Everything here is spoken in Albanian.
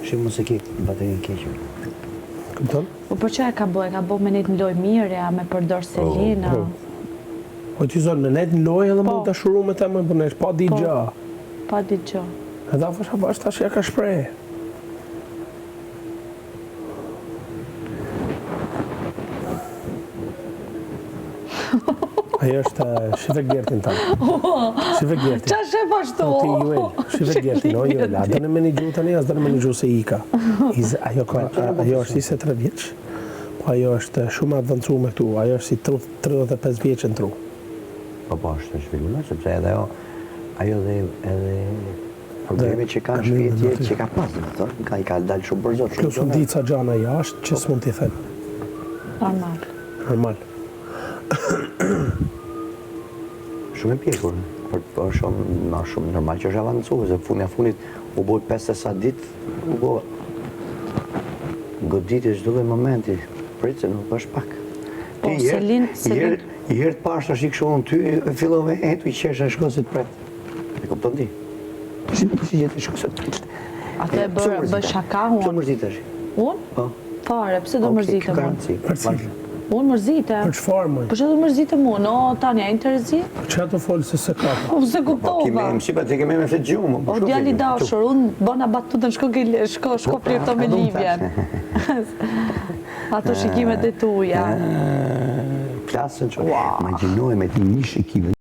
Shi muzikik, baterin keqë. Këpëton? Po për që e ka bo me nejtë në loj mirë, me përdor Selina? Po ti zonë, me nejtë në loj edhe më dashuru me te më përnesh, pa di gja. Pa di gja. Edhe afë bash tash ja ka shprej. Ajo është shive Gertin tanë. Shive Gertin. Qa shef ashtu? Ti Juel, shive Gertin, o Juel. A dënë me një gju tani, as dënë me një gju se Ika. Ajo është 23 vjeç, po ajo është shumë advancu me këtu. Ajo është si 35 vjeç në tru. Po, është shvillume, sepse edhe ajo dhe problemi që ka në shpjetje që ka pas, i ka dalë shumë bërzot. Plus unë dica gjana jashtë, që s'mund t'i thënë. Normal. Shumë e pjekur, për shumë normal që është avancu, se funit u bojt 5 sa dit, u bojt goditi çdo momenti, pritë se nuk është pak. Po, Selin... I herë të pashtë është i këshu në ty, fillove etu i qesha shkosit pret. E kupton ti? Si jetë i shkosit pret. Ato e bë shaka unë? Pse mërzit është? Unë? Fare, pse do mërzite unë? Unë mërzite. Për çfarë më? Për që do mërzite mu? No, Tanja, e interesi? Që ato folë se ka? Unë se kuptova. Mësipat e keme me fletë gjumë. O, djali dashur, unë bëna batutën shko flirto me Livjen. Ato shikimet e tuja. Plasën që imaginoj me ti një shikime.